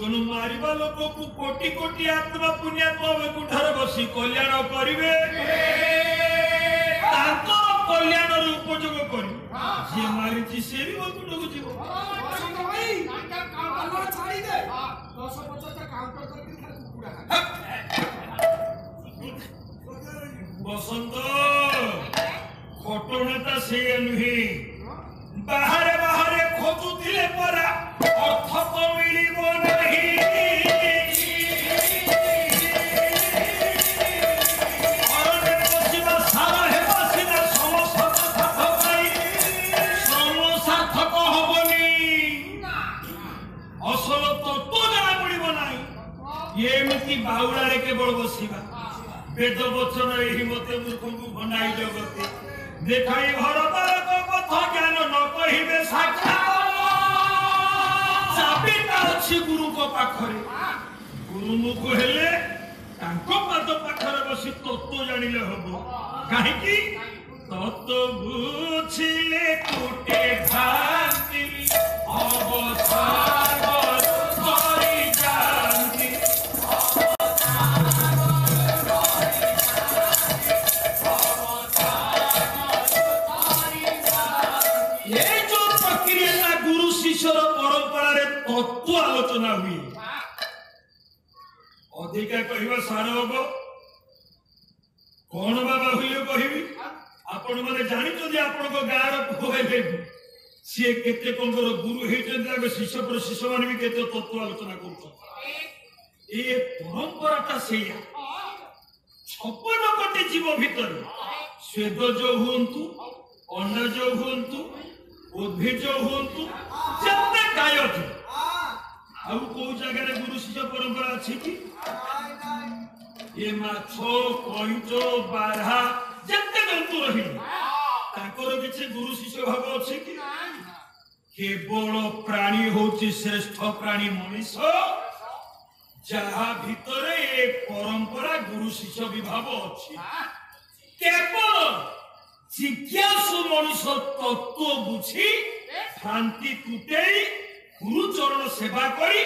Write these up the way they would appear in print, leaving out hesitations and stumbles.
तेणु मारिबा लोक को कोटि कोटि आत्मा पुण्यात्मा वैकुंठर बसी कल्याण करिवे कल्याण उपयोग कर जी मारी से भी वैकुंठ को जीव बसंत घटना से नुहे बाहरे बाहरे खोजुले परा अर्थ तो मिलिबो नहीं अरण्य बसिबा सारा हेबा सिना सार्थक हबनी असल तत्व जଣା पड़िबो नाही एमिति बाउलारे केवल बसिबा वेद वचन एही मते मूर्खଙ୍କୁ बनाई जगते देखाई घर द्वार कथा ज्ञान न कहिबे साक्षात चाबिटा अछि गुरु को पाखरे गुरु मुख हेले तांको पाद पाखरे बसी तत्व जानिले हबो काहे कि तत्व बुझिले टूटे भांति अवसाद करि जानति परंपरा तत्व आलोचना हुई अधिका कहवा सार हम कौन बाबा हुई कहबी आपण मैंने जानी आपण गाँव सी केते गुरु होते शिष्य पर शिष्य मान भी केते तत्व आलोचना कर परंपराटा से 56 कोटी जीव भितर स्वेद जो हूँ अंडा जो हूँ उद्भिज हूँ जते गायक आउ को जगह गुरु शिष्य परंपरा अच्छी कि ये माछो कईच बारहा जते जंतु रही ताकर किसी गुरु शिष्य भाव अच्छी कि केवल प्राणी होची श्रेष्ठ प्राणी मनीष जहा भितर ये परंपरा गुरु शिष्य विभाव अच्छी केवल जिज्ञासु मनुष्य तत्व बुझी भ्रांति तुटे गुरुचरण सेवा करी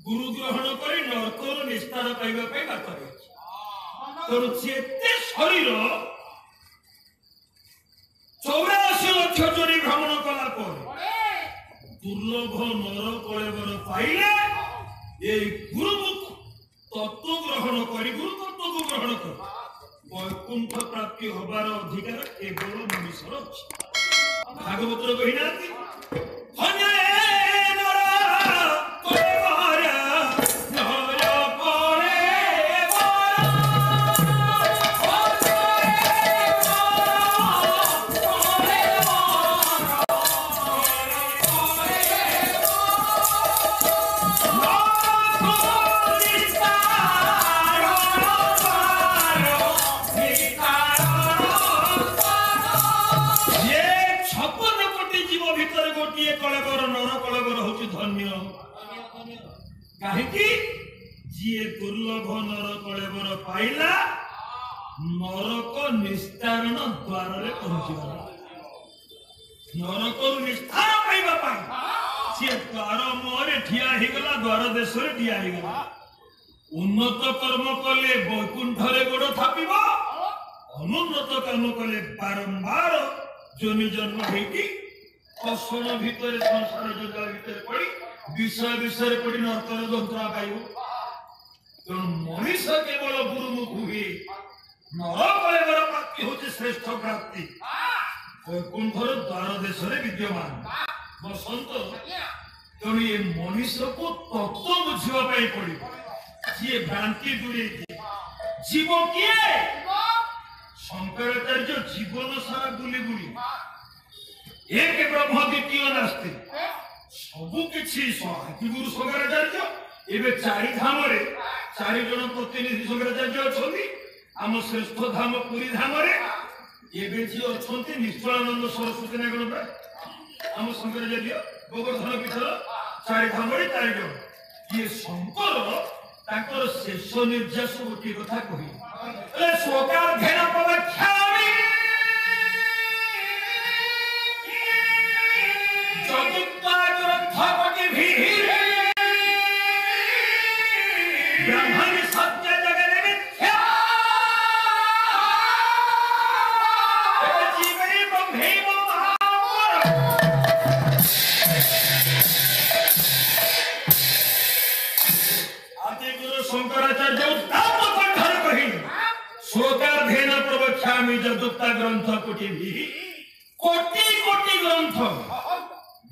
गुरु ग्रहण करी नरकर निस्तार पाइबा पे बातरे तेणु जेते शरीर 84 लक्ष जोरी भ्रमण कला दुर्लभ नर कलेवर पाइले ये गुरुमुख तत्व ग्रहण करी गुरु तत्व को ग्रहण कर वैकुंठ प्राप्ति होबार अधिकार केवल मनुष्यर अछि भागवत कहिनाती दुर्लभ नर कलेवर पाइला नरक निस्तारण द्वार रे पहुंचीगला नरक निस्तार पाइबा पाई से द्वार मोरे ठिया हिगला द्वार देश रे ठिया हिगला उन्नत कर्म कले वैकुंठ रे गोड़ थापिबो अनुन्नत कर्म कले बारंबार जोनि जन्म हेकी असण भितर संसार जंगल भितर पड़ी विषय विषय पड़ी नरक रे जंत्रणा पाइबो मनुष्य केवल गुरुमुख हुए नर कलेवर प्राप्ति होची श्रेष्ठ प्राप्ति वैकुंठर द्वार देश विद्यमान बसंत तेणु ये मनुष्य को तत्व बुझा पड़ो जी भ्रांति दूरे जीव किए शंकराचार्य जीवन सारा बुली बुली एक ब्रह्म द्वितीय नास्ति सबु किछि गुरु शंकराचार्य एबे चारि धाम रे 4 जन प्रतिनिधि शंकराचार्य अछंती आम श्रेष्ठ धाम पुरी धाम रे एबे जी अछंती निश्चलानंद सरस्वती नागण आम शंकराचार्य गोवर्धन पीठर 4 धाम रे 4 जन ये शंकर ताकर शेष निर्यास गोटी कथा कहि ए स्वकार घेरा पवाख्यामि जगत्ता ग्रंथ पति भीरे ब्रह्मण सत्य जगत मिथ्या जीवनी ब्रह्मैव महापुरुष। आदि गुरु शंकराचार्य उत्तम कंठर कहि श्लोकार्धेन प्रवक्ष्यामि यदुक्ता ग्रंथ कोटिभिः कोटि कोटि ग्रंथ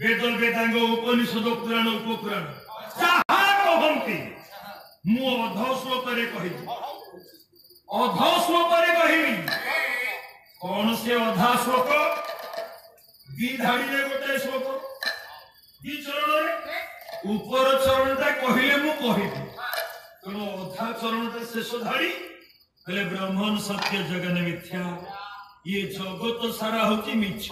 वेद वेदांग उपनिषद पुराण उपपुराण जहा कहंती मु अध श्लोकरे कहि कौन से अधा श्लोक दी धाड़ी रे गोटे श्लोक दी चरण रे ऊपर चरणटा कहिले मु कहिबी तेणु अधा चरणटा शेष धाड़ी कहले ब्रह्मण सत्य जगन मिथ्या ये जगत सारा होची मिछ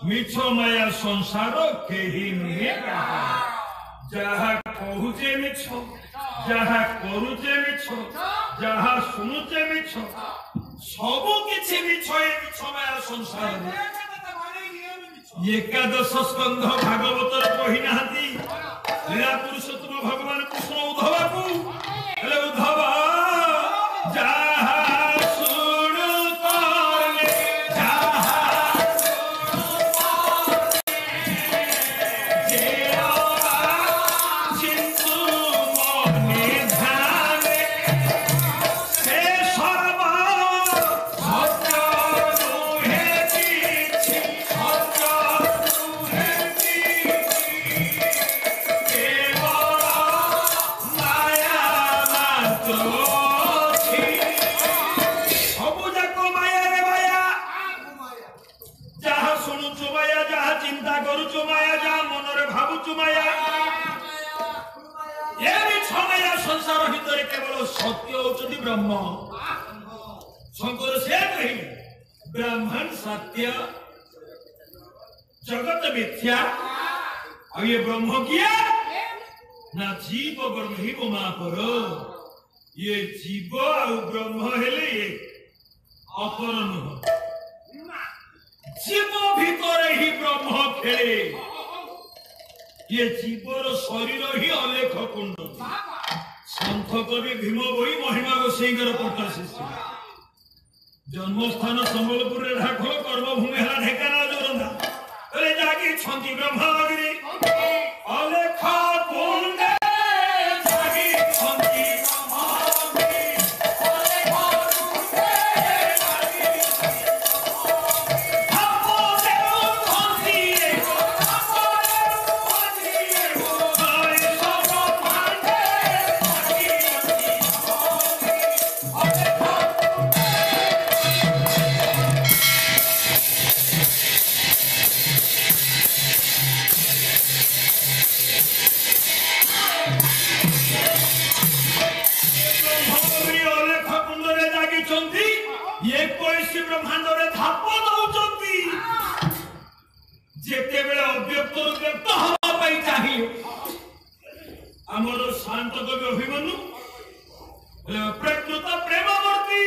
मिछ माया संसार केही नुहे जहा कहूचे मिछ जहा करूचे मिछ जहा सुनुचे मिछ सबु किछि मिछ ए मिछ माया संसार एकादश स्कंध भागवतर कहि नाहंती लीला पुरुषोत्तम भगवान कृष्ण उद्धव को हेले उद्धव संसार भितर केवल सत्य होचि ब्रह्म शंकर से कही ब्राह्मण सत्य जगत मिथ्या और ये ब्रह्म किया ना जीव ब्रह्म ही महापर ये जीव और ब्रह्म हेले अपर नुह जीव भितर ही ब्रह्म खेले ये जीवर शरीर ही अलेख कुंड संत कवि भीम बोई महिमा गोसाईंकर पट्ट शिष्य जन्मस्थान संबलपुर ढाखल कर्मभूमि है ढेकाना जोरंदा अरे जागी छंती ब्रह्मगिरी अलेख कुंड जागी छंती ब्रह्मांड धाप दौरान जिते बेले अव्यक्त व्यक्त हवा चाहिए आमर शांत कवि अभिमन्यु प्रकृत प्रेमवर्ती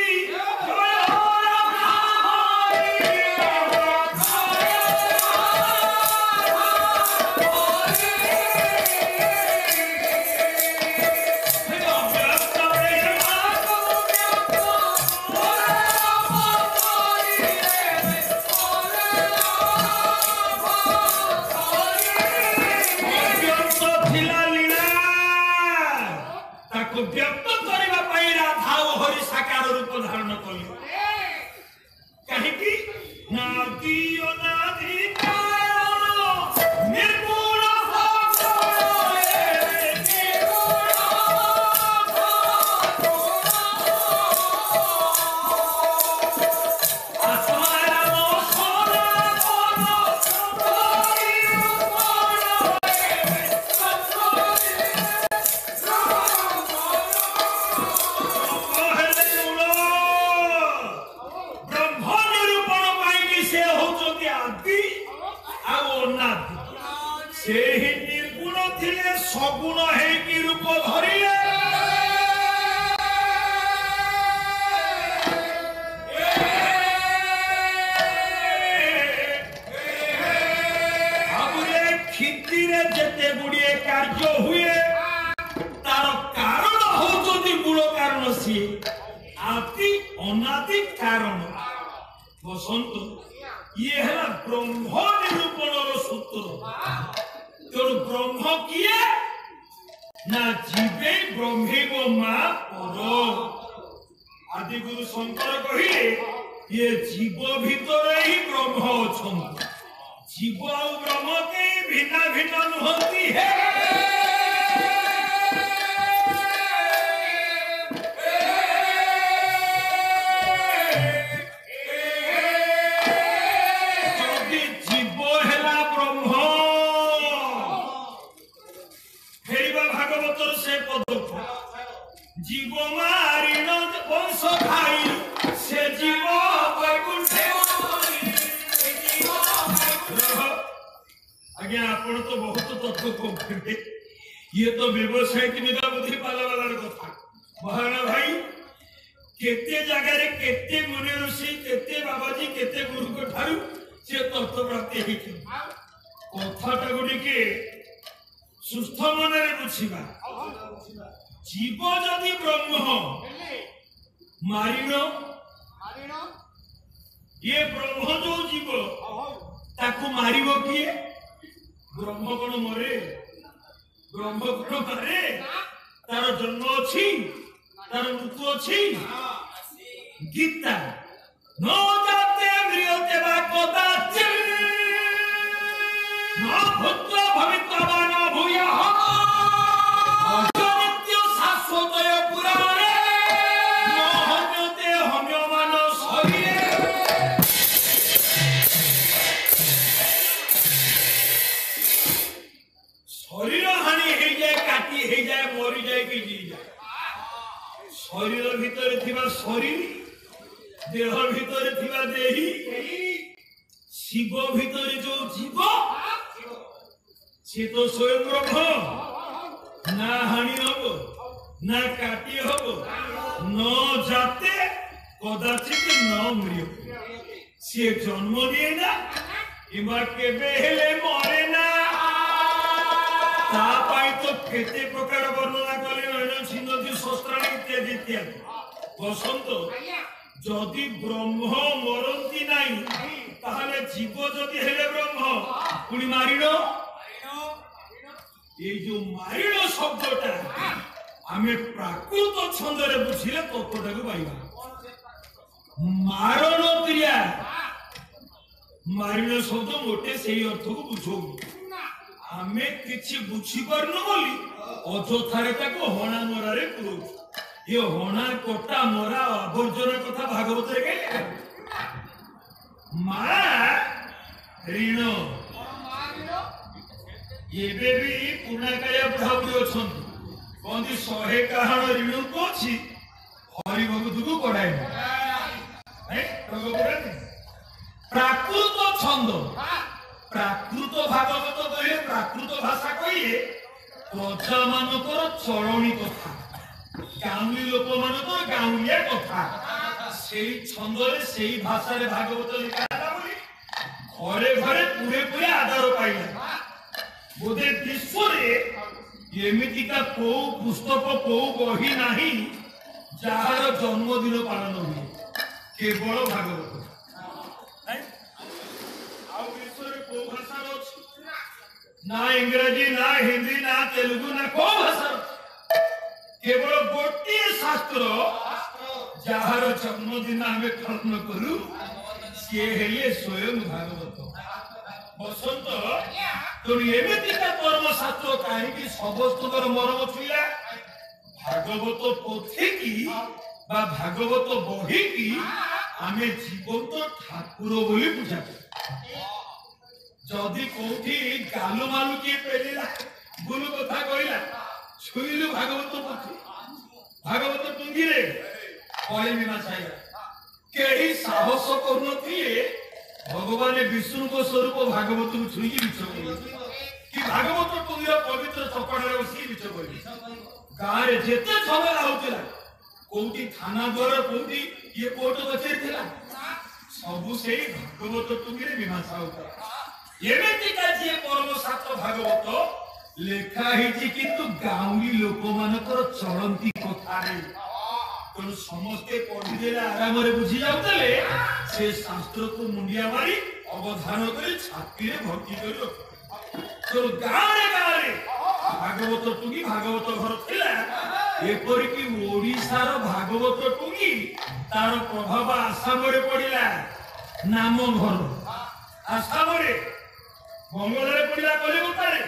व्यक्त करने राधा हरि साकार रूप धारण कले कहीं नादी नादी निर्गुण से ही निर्गुण थिले सगुण है कि रूप धरिले क्षिति रे जेते गुड़िए कार्य हुए तार कारण हो बसंत ये है ब्रह्म निरूपण सूत्र तेणु ब्रह्म किए ना जीवे ब्रह्मे गो माँ पर आदि गुरु शंकर कहिले ये जीव भीतर ही ब्रह्म अच्छा जीव आ ब्रह्म के भिन्न भिन्न नुहति है जीव मारिण वंश खाई से जीव वैकुंठे आज्ञा आपण तो बहुत तत्व कहते ये तो व्यवसायिक निदा बुद्धि पाला वाला कथा महाराणा भाई केते जगह रे केते मुनि ऋषि केते बाबाजी केते गुरु को ठारू से तत्व प्राप्ति हेछि कथाटा गुडी के सुस्थ मन रे बुझिबा जीव जदि ब्रह्म मारिण ये ब्रह्म जो जीव ताकू मारिबो किए ब्रह्म कोन मरे ब्रह्म कोन मरे तार जन्म अछि तार मृत्यु अछि गीता न जाते म्रियते वा कदाचित् न भूत्वा भवित्वा न भूयः शरीर हानि हो जाए काटी हो जाए मरी जाए कि जी जाए शरीर भीतर थिबा शरीर देह भीतर थिबा देही शिव भीतर जो जीव से तो स्वयं ब्रह्म ना हानि हबो ना काटी हबो न जाते कदाचित न मृत्यु से जन्म दिए ना इमा केबे हेले मरे ना तापाई तो केते प्रकार वर्णना कले नयन सिंहजी शस्त्राणी इत्यादि इत्यादि बसंत जदि ब्रह्म मरंती नाही ताहले जीव जदि हेले ब्रह्म पुणी मारिण ये जो मारिण शब्दटा आमे प्राकृत छंद रे बुझिले तत्वटा को पाइबा मारण क्रिया मारिण शब्द मोटे सेही अर्थ को बुझो आमे किछि बुझी परनो बोली अजोथारे ताको हणा मरा रे पुरो ये हणा कोटा मरा आवर्जन कथा भागवत रे कहले मा ऋण एबे भी पुनाकाया बुढ़ाबुढ़ी अछन कोंदी 100 काहण ऋण को अछि हरि भगवत को पढ़ाए है तो पढ़ाए प्राकृत छंद प्राकृत भागवत कहे प्राकृत भाषा कहे प्रजा मानकर चरणी कथा गाँवी लोक मानकर गाँविया कथा से छंद से भाषा रे भागवत लिखा घरे घरे पूरे पूरे आधार पाइला बोधे विश्व रे एमितिका को पुस्तक को बही नाही जार जन्मदिन पालन हुए केवल भागवत ना इंग्रजी ना हिंदी ना तेलुगु ना को भाषा केवल गोटे शास्त्र जार जन्मदिन आमे पालन करू से हेले स्वयं भागवत बसंत तो एमितिका परम शास्त्र कहीं समस्त मरम छुईला भागवत पोथी की बा भागवत बही की आमे जीवंत ठाकुर बोली पूजा जदि कोठी गालु मालु के पेलिला गुरु कथा कहिला छुईलु भागवत पोथी भागवत टुंगी रे कळे बिना छाइला केही साहस करनथिए भगवान विष्णु को स्वरूप भागवत को छुई बिच कि भागवत टुंगीर पवित्र चपड़ा रे बसी बिच बोली गाँ रे जेते झगड़ा होतिला कोठी थाना द्वार कोठी ये कोर्ट कचेरी थिला सबु सेही भागवत टुंगी रे विनाश होता एमेतिका जे परम शास्त्र भागवत लेखा हिची किंतु गाँवी लोक मानकर चलंती कथा रे ତେଣୁ ସମସ୍ତେ ପଢିଦେଲେ ଆରାମରେ ବୁଝି ଯାଉଥିଲେ ସେ ଶାସ୍ତ୍ରକୁ ମୁଣ୍ଡିଆ ମାରି ଅବଧାନ କରି ଛାତିରେ ଭର୍ତ୍ତି କରି ରଖ। ତେଣୁ ଗାଁରେ ଗାଁରେ ଭାଗବତ ଟୁଙ୍ଗି ଭାଗବତ ଘର ଥିଲା। ଏପରିକି ଓଡ଼ିଶାର ଭାଗବତ ଟୁଙ୍ଗି ତାର ପ୍ରଭାବ ଆସାମରେ ପଡ଼ିଲା। ନାମ ଘର ଆସାମରେ, ବଙ୍ଗଳାରେ ପଡ଼ିଲା କଲିକତାରେ,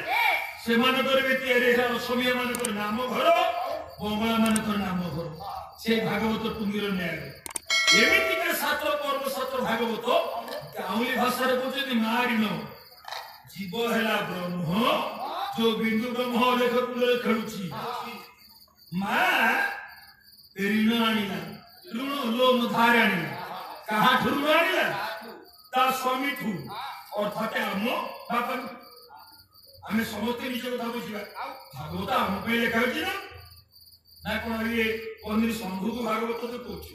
ସେମାନଙ୍କର ବି ତିଆରି ହେଲା ଅସମିଆ ମାନଙ୍କର ନାମ ଘର, ବଙ୍ଗଳା ମାନଙ୍କର ନାମ ଘର। ସେ ଭାଗବତ ଟୁଙ୍ଗିର ନ୍ୟାୟ ଏମିତିକା 7 ପର୍ବ 7 ଭାଗବତ ଗାଉଁଲି ଭାଷାରେ କହୁଛନ୍ତି ମାରିଣ। ଜୀବ ହେଲା ବ୍ରହ୍ମ, ଯୋଉ ବିନ୍ଦୁ ବ୍ରହ୍ମ ଅଲେଖ କୂଳରେ ଖେଳୁଛି। ମା ଋଣ ଆଣିଲା, ଋଣ ଲୋନ ଧାର ଆଣିଲା। କାହାଠୁ ଋଣ ଆଣିଲା? ତା ସ୍ୱାମୀଠୁ, ଅର୍ଥାତ ଆମ ବାପାଠୁ। ଆମେ ସମସ୍ତେ ନିଜ କଥା ବୁଝିବା। ଭାଗବତ ଆମ ପାଇଁ ଲେଖା ହେଉଛି ନା କଣ? ଇଏ ପନିର ଶମ୍ଭୁକୁ ଭାଗବତ ତ କହୁଛୁ,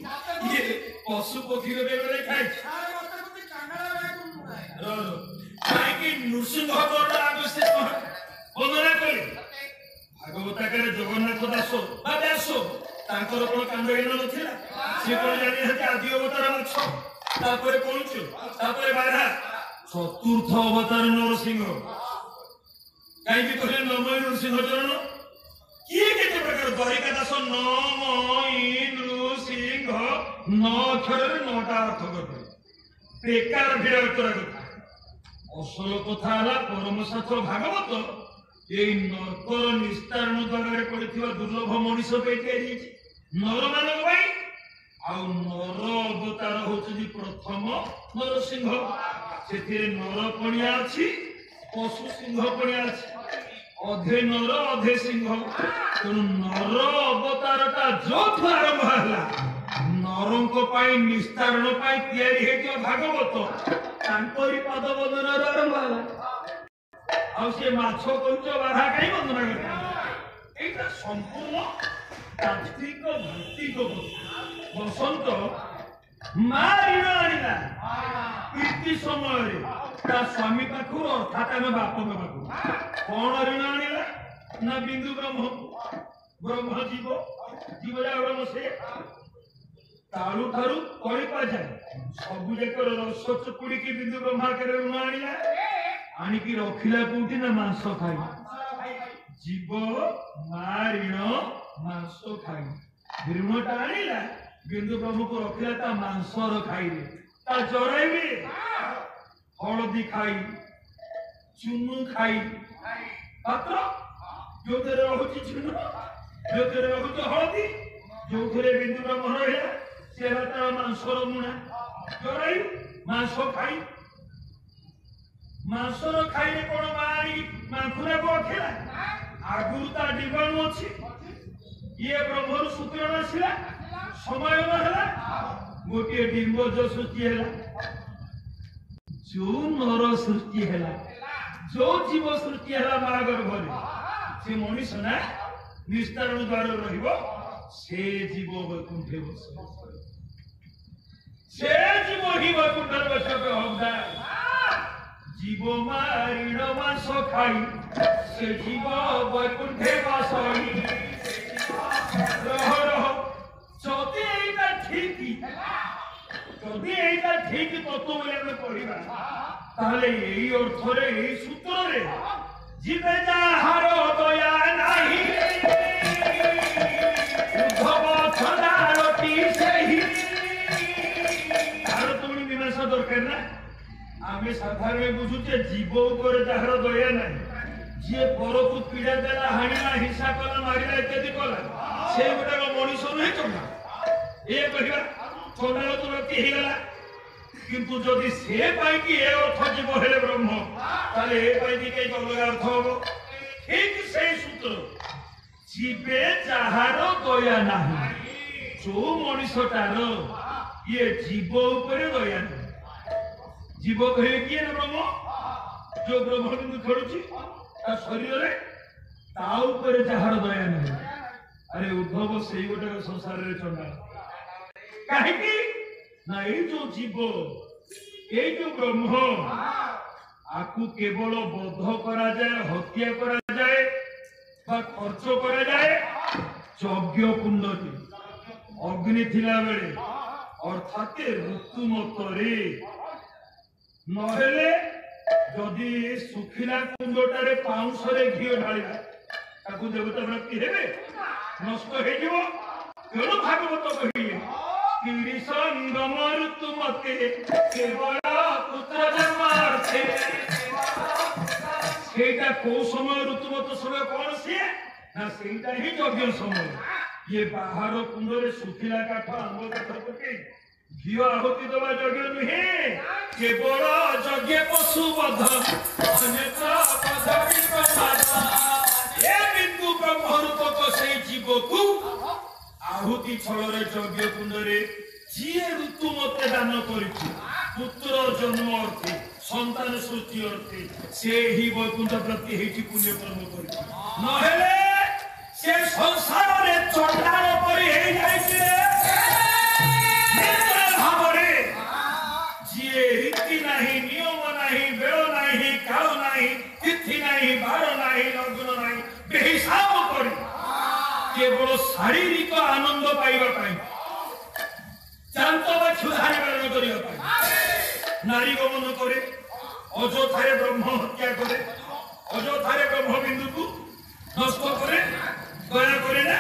ଇଏ ପଶୁ ପକ୍ଷୀର କେବେ ଲେଖା ହେଇଛି? କାହିଁକି ନୃସିଂହ ଆଗସ୍ତେ ବନ୍ଦନା କଲେ? ଭାଗବତ ଆକାରରେ ଜଗନ୍ନାଥ ଦାସ ବା ବ୍ୟାସ ତାଙ୍କର କଣ କାଣ୍ଡ ଜ୍ଞାନ ନଥିଲା? ସେ କଣ ଜାଣିଛନ୍ତି ଆଦି ଅବତାର ମାଛ, ତାପରେ କହୁଛୁ, ତାପରେ ବାଧା, ଚତୁର୍ଥ ଅବତାର ନରସିଂହ। କାହିଁକି କହିଲେ ନମୟ ନୃସିଂହ ଚରଣ? କିଏ କେତେ ପ୍ରକାର ଦ୍ୱାରିକା ଦାସ ନମୟୀ ନୃସିଂହ 9 ଅକ୍ଷରରେ 9ଟା ଅର୍ଥ କରିଥିଲେ। ବେକାର ଭିଡ଼ ଉତ୍ତର କଥା। ଅସଲ କଥା ହେଲା ପରମ ଶାସ୍ତ୍ର ଭାଗବତ ଏଇ ନର୍କର ନିସ୍ତାରଣ ଦ୍ୱାରରେ ପଡିଥିବା ଦୁର୍ଲଭ ମଣିଷ ପାଇଁ ତିଆରି ହେଇଛି, ନର ମାନଙ୍କ ପାଇଁ। ଆଉ ନର ଅବତାର ହଉଛନ୍ତି ପ୍ରଥମ ନରସିଂହ। ସେଥିରେ ନର ପଣିଆ ଅଛି, ପଶୁ ସିଂହ ପଣିଆ ଅଛି। ଅଧେ ନର ଅଧେ ସିଂହ। ତେଣୁ ନର ଅବତାରଟା ଯୋଉଠୁ ଆରମ୍ଭ ହେଲା, ନରଙ୍କ ପାଇଁ ନିସ୍ତାରଣ ପାଇଁ ତିଆରି ହେଇଥିବା ଭାଗବତ ତାଙ୍କରି ପାଦ ବନ୍ଦନାରୁ ଆରମ୍ଭ ହେଲା। ଆଉ ସେ ମାଛ କହୁଛ ବାଧା କାହିଁ ବନ୍ଦନା କରେ? ଏଇଟା ସମ୍ପୂର୍ଣ୍ଣ ତାତ୍ତ୍ୱିକ ଭିତ୍ତିକ କଥା। ବସନ୍ତ ମା ଋଣ ଆଣିଲା ପ୍ରୀତି ସମୟରେ ତା ସ୍ୱାମୀ ପାଖରୁ, ଅର୍ଥାତ ଆମେ ବାପଙ୍କ ପାଖରୁ। କଣ ଋଣ ଆଣିଲା? ନା ବିନ୍ଦୁ ବ୍ରହ୍ମ। ବ୍ରହ୍ମ ଜୀବ, ଜୀବ ବ୍ରହ୍ମ ସେ ତାଳୁ ଠାରୁ କଳିପା ଯାଏ ସବୁ ଯାକର ରସ ଚୁପୁଡ଼ିକି ବିନ୍ଦୁ ବ୍ରହ୍ମ ଆକାରରେ ଋଣ ଆଣିଲା। ଆଣିକି ରଖିଲା କୋଉଠି? ନା ମାଂସ ଖାଇ। ଜୀବ ମା ଋଣ ମାଂସ ଖାଇ। ଋଣଟା ଆଣିଲା, ବିନ୍ଦୁ ବ୍ରହ୍ମକୁ ରଖିଲା ତା ମାଂସର ଖାଇଲେ, ତା ଜରାଇବେ। ହଳଦୀ ଖାଇ, ଚୁନୁ ଖାଇ, ପାତ୍ର ଯୋଉଥିରେ ରହୁଛି ଚୁନ, ଯୋଉଥିରେ ରହୁଛି ହଳଦୀ, ଯୋଉଥିରେ ବିନ୍ଦୁ ବ୍ରହ୍ମ ରହିଲା ସେ ହେଲା ତାର ମାଂସର ମୁଣା। ଜରାଇ ମାଂସ ଖାଇ, ମାଂସର ଖାଇଲେ କଣ ମାରି ମାଂସୁରାକୁ ରଖିଲା? ଆଗରୁ ତା ଜୀବାଣୁ ଅଛି। ଇଏ ବ୍ରହ୍ମରୁ ଶୁକ୍ରାଣୁ ଆସିଲା, ସମୟ ହେଲା ଗୋଟିଏ ଡିମ୍ବଜ ସୃଷ୍ଟି ହେଲା। ଯୋଉ ନର ସୃଷ୍ଟି ହେଲା, ଯୋଉ ଜୀବ ସୃଷ୍ଟି ହେଲା ମା ଗର୍ଭରେ, ସେ ମଣିଷ ନା ନିସ୍ତାରଣ ଦ୍ୱାର ରହିବ। ସେ ଜୀବ ବୈକୁଣ୍ଠେ ବସିବ, ସେ ଜୀବ ହିଁ ବୈକୁଣ୍ଠରେ ବସିବ। ହକଦାର জীব মারিণ মাস খাই, সে জীব বৈকুণ্ঠে বাসই। রহ রহ, যদি এইটা ঠিক, যদি এইটা ঠিক তত্ত্ব বলে আমরা পড়িবা, তাহলে এই অর্থরে, এই সূত্রে জীবে যাহার দয়া নাহি, উদ্ধব ছদারতি সেই। আর তুমি মীমাংসা দরকার না। আমি সাধারণ বুঝুছে জীব উপরে যাহার দয়া নাই, যে পরকু পীড়া দেলা, হাଣିলা, হিংসা কলা, মারিলা ইত্যাদি কলা, সে গোটাক মଣିষ নୁହେଁ ଚଣ୍ଡାଳ। ଏ କହିବା ଚଣ୍ଡାଳ ତ ବ୍ୟକ୍ତି ହେଇଗଲା। କିନ୍ତୁ ଯଦି ସେ ପାଇକି ଏ ଅର୍ଥ ଜୀବ ହେଲେ ବ୍ରହ୍ମ, ତାହେଲେ ଏ ପାଇକି କେହି ଅଲଗା ଅର୍ଥ ହବ? ଠିକ ସେଇ ସୂତ୍ର। ଜୀବେ ଯାହାର ଦୟା ନାହିଁ, ଯୋଉ ମଣିଷଟାର ଇଏ ଜୀବ ଉପରେ ଦୟା ନାହିଁ। জীব কহে কিଏ না ব্রহ্ম, যে ব্রহ্ম কিন্তু খেলুছি তা শরীরে, তা উপরে যাহার দয়া নাই। আরে উদ্ধব সেই গোটাক সংসারের চণ্ডাল। কাহিকি না এই যে জীব, এই যে ব্রহ্ম, আকু কেবল বদ্ধ করা যায়, হত্যা করা যায় বা খরচ করা যায় যজ্ঞ কুণ্ডতে। अग्नि थिला बेले अर्थात ऋतु मतरे नहेले जदि सुखिला कुंडटारे पाउंसरे घिओ ढालिला ताकू देवता प्राप्ति हेबे नष्ट हे जीवो केवल भागवत कहिए किरी संगम ऋतु मते केवल पुत्र जन्मार्थे सेटा को समय ऋतुमत समय कौन सी ना सेटा ही यज्ञ समय ये बाहर कुंड रे सुखिला काठ आंब काठ पके घिओ आहुति दवा यज्ञ नुहे केवल यज्ञ पशु बध अन्यथा पदवी प्रसाद ए बिंदु ब्रह्म रूपक से जीव को आहुति छल रे यज्ञ कुंड रे जिए ऋतु मते दान करिछि पुत्र जन्म अर्थे संतान सृष्टि अर्थे से ही वैकुंठ प्राप्ति हेछि पुण्य कर्म करिछि नहेले से संसार रे चंडाल परि हे जाइछे निर्मल भावरे जिए रीति नाही नियम नाही बेळ नाही काल नाही तिथि नाही बार नाही लग्न नाही बेहिसाब करी केवल शारीरिक आनंद पाइबा पाई चांतो बा क्षुधारी पालन करिया पाई नारी गमन करे अजोथारे ब्रह्म हत्या करे अजोथारे ब्रह्म बिंदु को नष्ट करे दया करे ना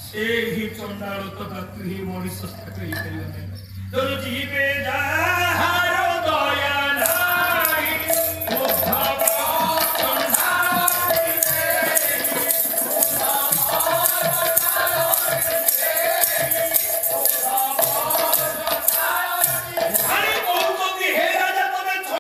से ही चंडाल तो प्राप्ति ही मनुष्य कही परिबा नहीं तो जीवे जाहार दया